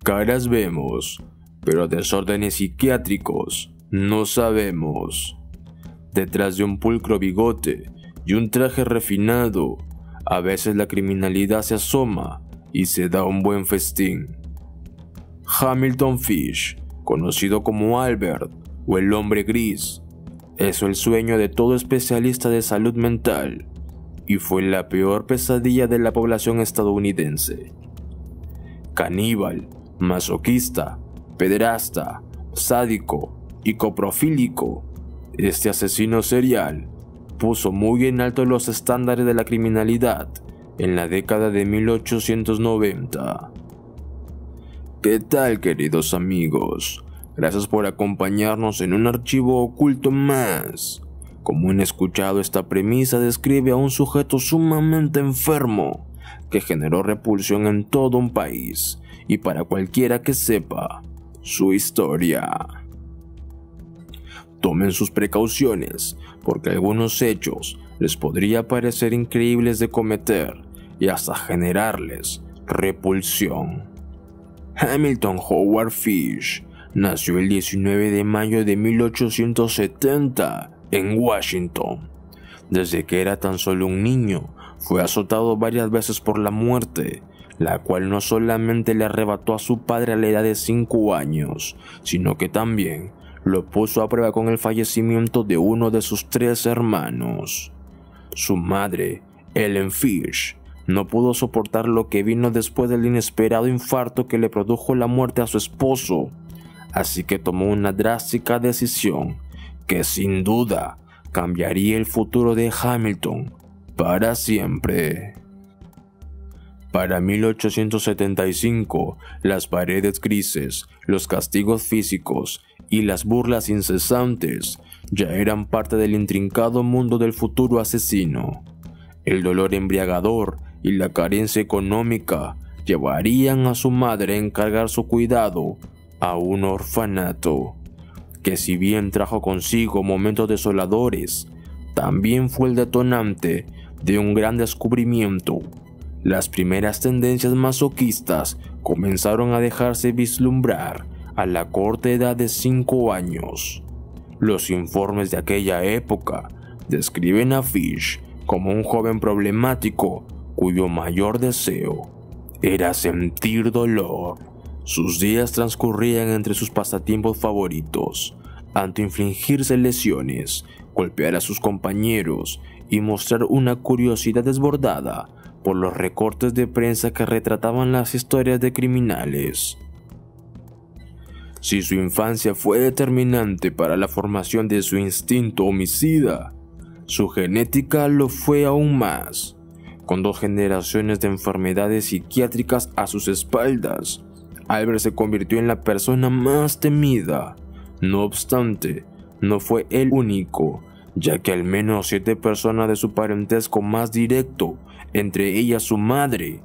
Caras vemos, pero desórdenes psiquiátricos no sabemos. Detrás de un pulcro bigote y un traje refinado, a veces la criminalidad se asoma y se da un buen festín. Hamilton Fish, conocido como Albert o el hombre gris, es el sueño de todo especialista de salud mental y fue la peor pesadilla de la población estadounidense. Caníbal, masoquista, pederasta, sádico y coprofílico, este asesino serial puso muy en alto los estándares de la criminalidad en la década de 1890. ¿Qué tal, queridos amigos? Gracias por acompañarnos en un archivo oculto más. Como han escuchado, esta premisa describe a un sujeto sumamente enfermo que generó repulsión en todo un país y para cualquiera que sepa su historia. Tomen sus precauciones, porque algunos hechos les podría parecer increíbles de cometer y hasta generarles repulsión. Hamilton Howard Fish nació el 19 de mayo de 1870 en Washington. Desde que era tan solo un niño, fue azotado varias veces por la muerte, la cual no solamente le arrebató a su padre a la edad de 5 años, sino que también lo puso a prueba con el fallecimiento de uno de sus 3 hermanos. Su madre, Ellen Fish, no pudo soportar lo que vino después del inesperado infarto que le produjo la muerte a su esposo, así que tomó una drástica decisión que sin duda cambiaría el futuro de Hamilton para siempre. Para 1875, las paredes grises, los castigos físicos y las burlas incesantes ya eran parte del intrincado mundo del futuro asesino. El dolor embriagador y la carencia económica llevarían a su madre a encargar su cuidado a un orfanato, que si bien trajo consigo momentos desoladores, también fue el detonante de un gran descubrimiento. Las primeras tendencias masoquistas comenzaron a dejarse vislumbrar a la corta edad de 5 años. Los informes de aquella época describen a Fish como un joven problemático cuyo mayor deseo era sentir dolor. Sus días transcurrían entre sus pasatiempos favoritos, autoinfligirse lesiones, golpear a sus compañeros y mostrar una curiosidad desbordada por los recortes de prensa que retrataban las historias de criminales. Si su infancia fue determinante para la formación de su instinto homicida, su genética lo fue aún más. Con 2 generaciones de enfermedades psiquiátricas a sus espaldas, Albert se convirtió en la persona más temida. No obstante, no fue el único, ya que al menos 7 personas de su parentesco más directo, entre ellas su madre,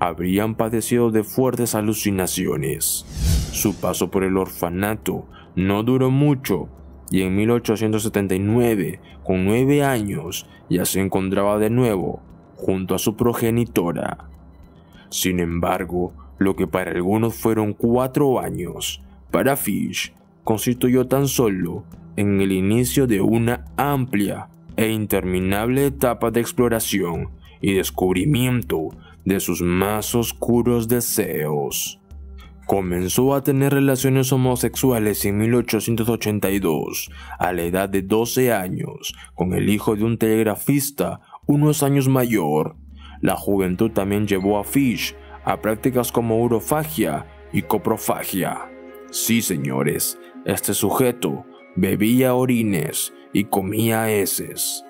habrían padecido de fuertes alucinaciones. Su paso por el orfanato no duró mucho, y en 1879, con 9 años, ya se encontraba de nuevo junto a su progenitora. Sin embargo, lo que para algunos fueron 4 años, para Fish constituyó tan solo en el inicio de una amplia e interminable etapa de exploración y descubrimiento de sus más oscuros deseos. Comenzó a tener relaciones homosexuales en 1882, a la edad de 12 años, con el hijo de un telegrafista unos años mayor. La juventud también llevó a Fish a prácticas como urofagia y coprofagia. Sí, señores, este sujeto bebía orines y comía heces.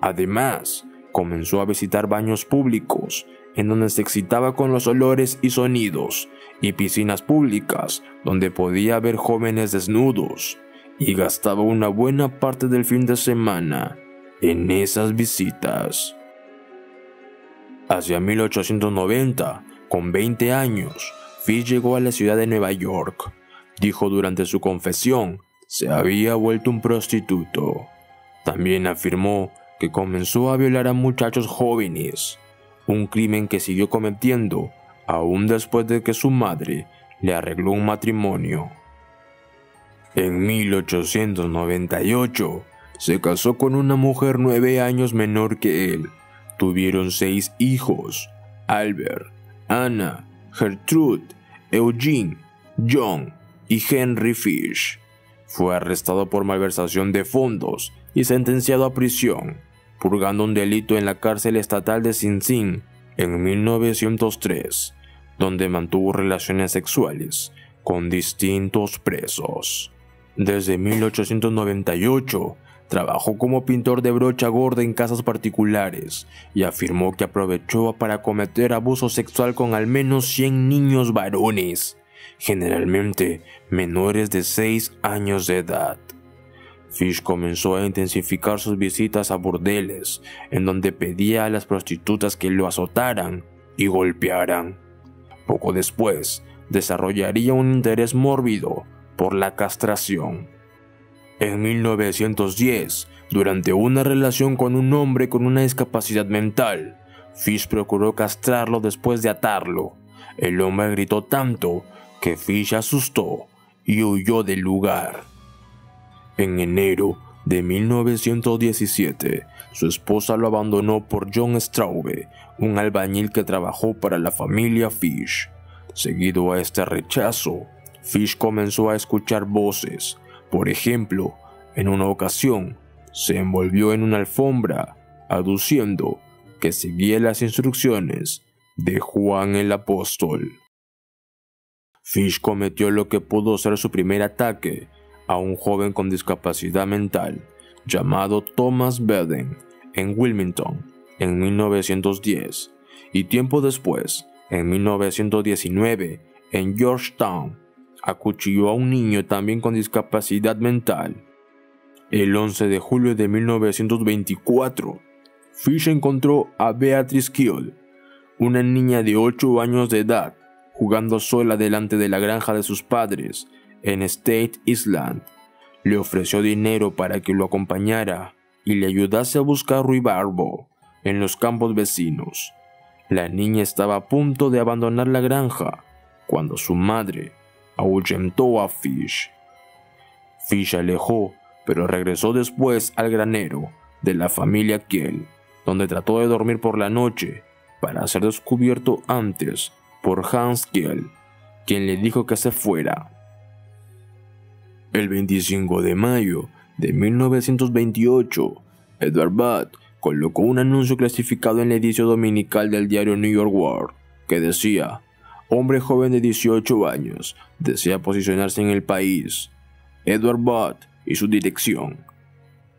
Además, comenzó a visitar baños públicos, en donde se excitaba con los olores y sonidos, y piscinas públicas, donde podía ver jóvenes desnudos, y gastaba una buena parte del fin de semana en esas visitas. Hacia 1890, con 20 años, Fish llegó a la ciudad de Nueva York. Dijo durante su confesión, se había vuelto un prostituto. También afirmó que comenzó a violar a muchachos jóvenes, un crimen que siguió cometiendo aún después de que su madre le arregló un matrimonio. En 1898 se casó con una mujer 9 años menor que él. Tuvieron 6 hijos: Albert, Anna, Gertrude, Eugene, John y Henry Fish. Fue arrestado por malversación de fondos y sentenciado a prisión, purgando un delito en la cárcel estatal de Sing Sing en 1903, donde mantuvo relaciones sexuales con distintos presos. Desde 1898 trabajó como pintor de brocha gorda en casas particulares y afirmó que aprovechó para cometer abuso sexual con al menos 100 niños varones, generalmente menores de 6 años de edad. Fish comenzó a intensificar sus visitas a burdeles, en donde pedía a las prostitutas que lo azotaran y golpearan. Poco después, desarrollaría un interés mórbido por la castración. En 1910, durante una relación con un hombre con una discapacidad mental, Fish procuró castrarlo después de atarlo. El hombre gritó tanto que Fish asustó y huyó del lugar. En enero de 1917, su esposa lo abandonó por John Straube, un albañil que trabajó para la familia Fish. Seguido a este rechazo, Fish comenzó a escuchar voces. Por ejemplo, en una ocasión, se envolvió en una alfombra, aduciendo que seguía las instrucciones de Juan el Apóstol. Fish cometió lo que pudo ser su primer ataque a un joven con discapacidad mental llamado Thomas Beden en Wilmington en 1910, y tiempo después, en 1919, en Georgetown, acuchilló a un niño también con discapacidad mental. El 11 de julio de 1924, Fish encontró a Beatrice Kill, una niña de 8 años de edad, jugando sola delante de la granja de sus padres en State Island. Le ofreció dinero para que lo acompañara y le ayudase a buscar ruibarbo en los campos vecinos. La niña estaba a punto de abandonar la granja cuando su madre ahuyentó a Fish. Fish alejó, pero regresó después al granero de la familia Kiel, donde trató de dormir por la noche para ser descubierto antes por Hans Kiel, quien le dijo que se fuera. El 25 de mayo de 1928, Edward Budd colocó un anuncio clasificado en la edición dominical del diario New York World que decía: hombre joven de 18 años desea posicionarse en el país. Edward Budd y su dirección.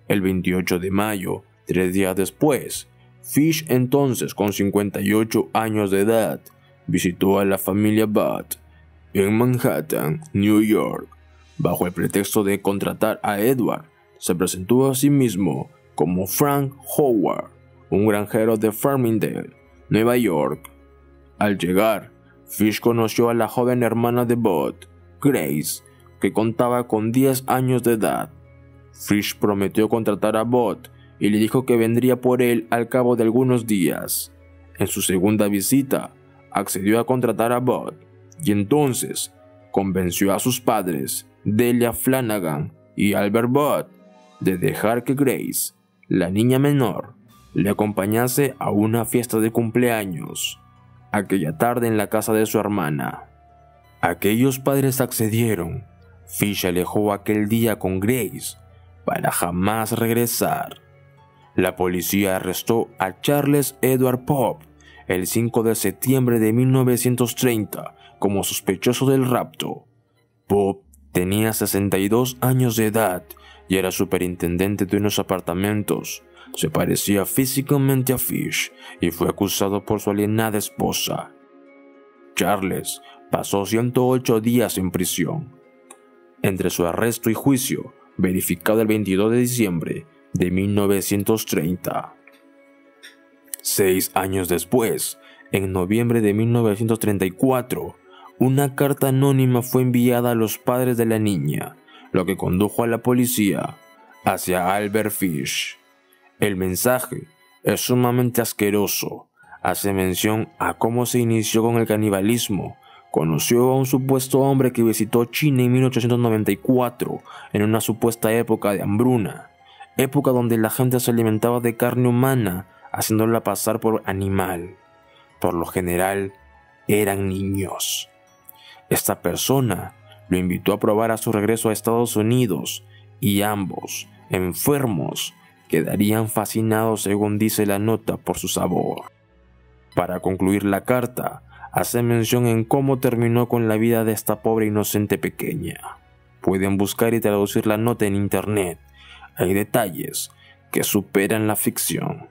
El 28 de mayo, 3 días después, Fish, entonces con 58 años de edad, visitó a la familia Budd en Manhattan, New York. Bajo el pretexto de contratar a Edward, se presentó a sí mismo como Frank Howard, un granjero de Farmingdale, Nueva York. Al llegar, Fish conoció a la joven hermana de Budd, Grace, que contaba con 10 años de edad. Fish prometió contratar a Budd y le dijo que vendría por él al cabo de algunos días. En su segunda visita, accedió a contratar a Budd y entonces convenció a sus padres, Delia Flanagan y Albert Budd, de dejar que Grace, la niña menor, le acompañase a una fiesta de cumpleaños aquella tarde en la casa de su hermana. Aquellos padres accedieron. Fish alejó aquel día con Grace para jamás regresar. La policía arrestó a Charles Edward Pope el 5 de septiembre de 1930 como sospechoso del rapto. Pope tenía 62 años de edad y era superintendente de unos apartamentos. Se parecía físicamente a Fish y fue acusado por su alienada esposa. Charles pasó 108 días en prisión. Entre su arresto y juicio, verificado el 22 de diciembre de 1930. 6 años después, en noviembre de 1934, una carta anónima fue enviada a los padres de la niña, lo que condujo a la policía hacia Albert Fish. El mensaje es sumamente asqueroso. Hace mención a cómo se inició con el canibalismo conoció a un supuesto hombre que visitó China en 1894, en una supuesta época de hambruna, época donde la gente se alimentaba de carne humana, haciéndola pasar por animal. Por lo general, eran niños. Esta persona lo invitó a probar a su regreso a Estados Unidos, y ambos, enfermos, quedarían fascinados, según dice la nota, por su sabor. Para concluir la carta, hace mención en cómo terminó con la vida de esta pobre inocente pequeña. Pueden buscar y traducir la nota en internet. Hay detalles que superan la ficción.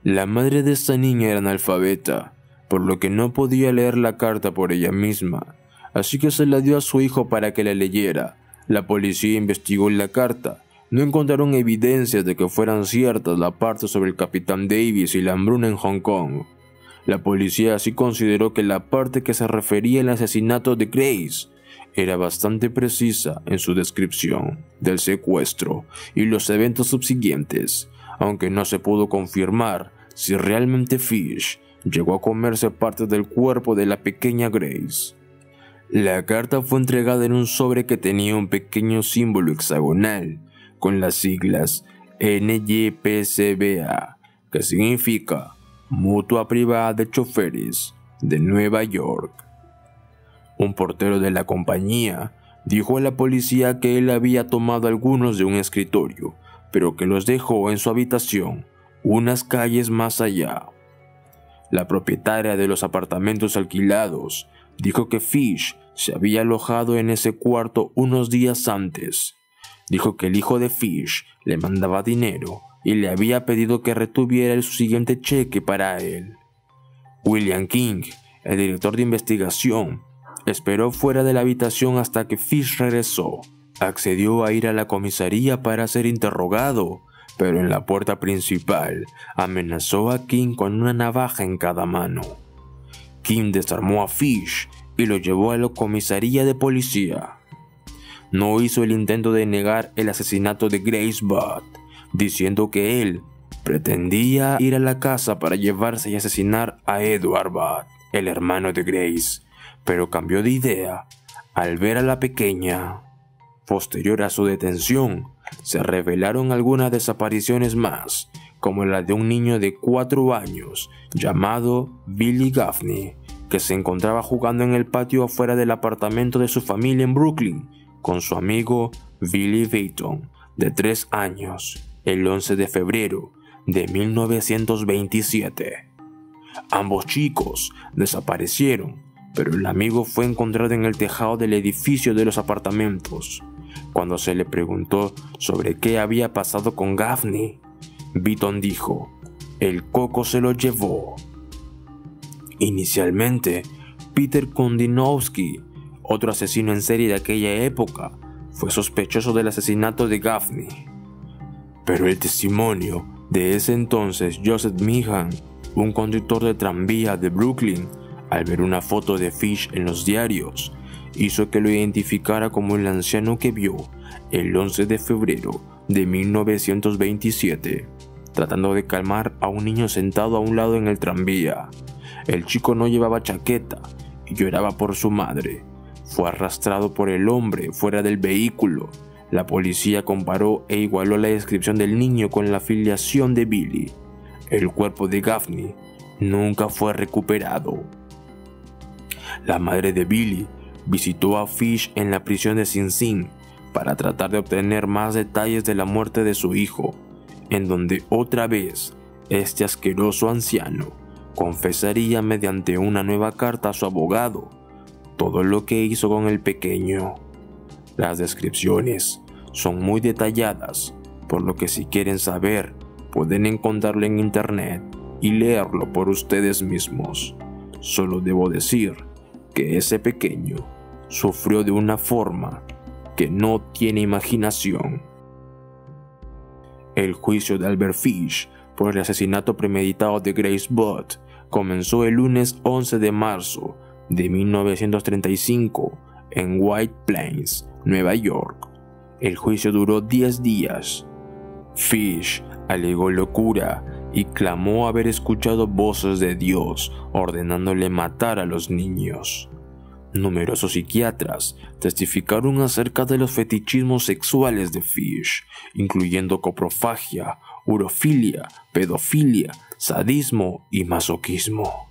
La madre de esta niña era analfabeta, por lo que no podía leer la carta por ella misma, así que se la dio a su hijo para que la leyera. La policía investigó la carta. No encontraron evidencias de que fueran ciertas la parte sobre el capitán Davis y la hambruna en Hong Kong. La policía así consideró que la parte que se refería al asesinato de Grace era bastante precisa en su descripción del secuestro y los eventos subsiguientes, aunque no se pudo confirmar si realmente Fish llegó a comerse parte del cuerpo de la pequeña Grace. La carta fue entregada en un sobre que tenía un pequeño símbolo hexagonal con las siglas NYPCBA, que significa Mutua Privada de Choferes de Nueva York. Un portero de la compañía dijo a la policía que él había tomado algunos de un escritorio, pero que los dejó en su habitación, unas calles más allá. La propietaria de los apartamentos alquilados dijo que Fish se había alojado en ese cuarto unos días antes. Dijo que el hijo de Fish le mandaba dinero y le había pedido que retuviera su siguiente cheque para él. William King, el director de investigación, esperó fuera de la habitación hasta que Fish regresó. Accedió a ir a la comisaría para ser interrogado, pero en la puerta principal amenazó a King con una navaja en cada mano. King desarmó a Fish y lo llevó a la comisaría de policía. No hizo el intento de negar el asesinato de Grace Budd, diciendo que él pretendía ir a la casa para llevarse y asesinar a Edward Budd, el hermano de Grace, pero cambió de idea al ver a la pequeña. Posterior a su detención, se revelaron algunas desapariciones más, como la de un niño de 4 años llamado Billy Gaffney, que se encontraba jugando en el patio afuera del apartamento de su familia en Brooklyn con su amigo Billy Bayton, de 3 años, el 11 de febrero de 1927. Ambos chicos desaparecieron, pero el amigo fue encontrado en el tejado del edificio de los apartamentos. Cuando se le preguntó sobre qué había pasado con Gaffney, Bayton dijo: "El coco se lo llevó". Inicialmente, Peter Kondinowski, otro asesino en serie de aquella época, fue sospechoso del asesinato de Gaffney. Pero el testimonio de ese entonces Joseph Meehan, un conductor de tranvía de Brooklyn, al ver una foto de Fish en los diarios, hizo que lo identificara como el anciano que vio el 11 de febrero de 1927, tratando de calmar a un niño sentado a un lado en el tranvía. El chico no llevaba chaqueta y lloraba por su madre. Fue arrastrado por el hombre fuera del vehículo. La policía comparó e igualó la descripción del niño con la filiación de Billy. El cuerpo de Gaffney nunca fue recuperado. La madre de Billy visitó a Fish en la prisión de Sing Sing para tratar de obtener más detalles de la muerte de su hijo, en donde otra vez este asqueroso anciano confesaría mediante una nueva carta a su abogado todo lo que hizo con el pequeño. Las descripciones son muy detalladas, por lo que si quieren saber, pueden encontrarlo en internet y leerlo por ustedes mismos. Solo debo decir que ese pequeño sufrió de una forma que no tiene imaginación. El juicio de Albert Fish por el asesinato premeditado de Grace Budd comenzó el lunes 11 de marzo de 1935 en White Plains, Nueva York. El juicio duró 10 días. Fish alegó locura y clamó haber escuchado voces de Dios ordenándole matar a los niños. Numerosos psiquiatras testificaron acerca de los fetichismos sexuales de Fish, incluyendo coprofagia, urofilia, pedofilia, sadismo y masoquismo.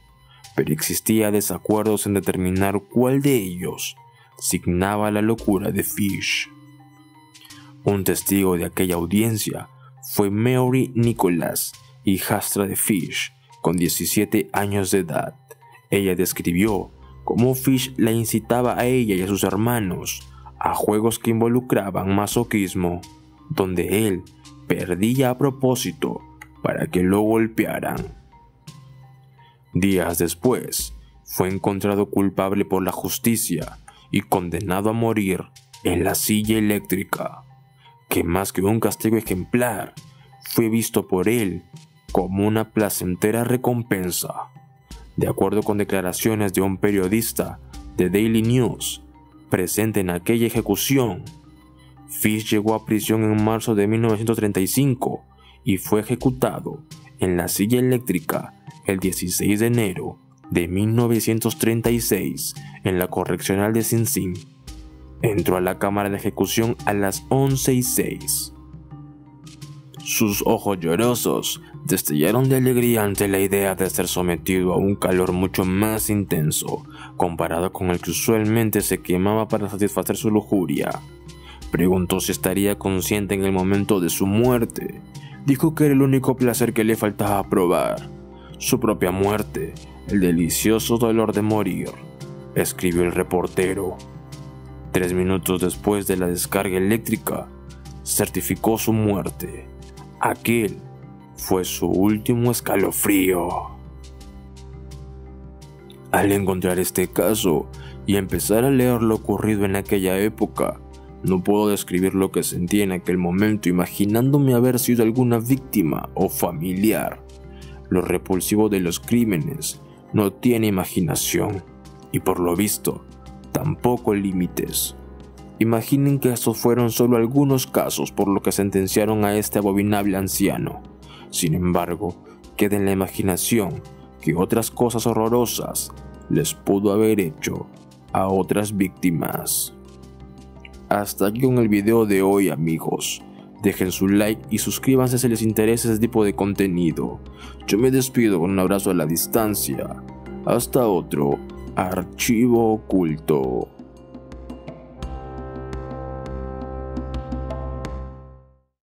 Pero existía desacuerdos en determinar cuál de ellos signaba la locura de Fish. Un testigo de aquella audiencia fue Mary Nicholas, hijastra de Fish, con 17 años de edad. Ella describió cómo Fish la incitaba a ella y a sus hermanos a juegos que involucraban masoquismo, donde él perdía a propósito para que lo golpearan. Días después, fue encontrado culpable por la justicia y condenado a morir en la silla eléctrica, que más que un castigo ejemplar, fue visto por él como una placentera recompensa. De acuerdo con declaraciones de un periodista de Daily News presente en aquella ejecución, Fish llegó a prisión en marzo de 1935 y fue ejecutado en la silla eléctrica el 16 de enero de 1936 en la correccional de Sing Sing. Entró a la cámara de ejecución a las 11:06. Sus ojos llorosos destellaron de alegría ante la idea de ser sometido a un calor mucho más intenso comparado con el que usualmente se quemaba para satisfacer su lujuria. Preguntó si estaría consciente en el momento de su muerte. Dijo que era el único placer que le faltaba probar: su propia muerte, el delicioso dolor de morir, escribió el reportero. 3 minutos después de la descarga eléctrica, certificó su muerte. Aquel fue su último escalofrío. Al encontrar este caso y empezar a leer lo ocurrido en aquella época, no puedo describir lo que sentí en aquel momento, imaginándome haber sido alguna víctima o familiar. Lo repulsivo de los crímenes no tiene imaginación y, por lo visto, tampoco límites. Imaginen que estos fueron solo algunos casos por lo que sentenciaron a este abominable anciano. Sin embargo, queda en la imaginación que otras cosas horrorosas les pudo haber hecho a otras víctimas. Hasta aquí con el video de hoy, amigos. Dejen su like y suscríbanse si les interesa este tipo de contenido. Yo me despido con un abrazo a la distancia. Hasta otro Archivo Oculto.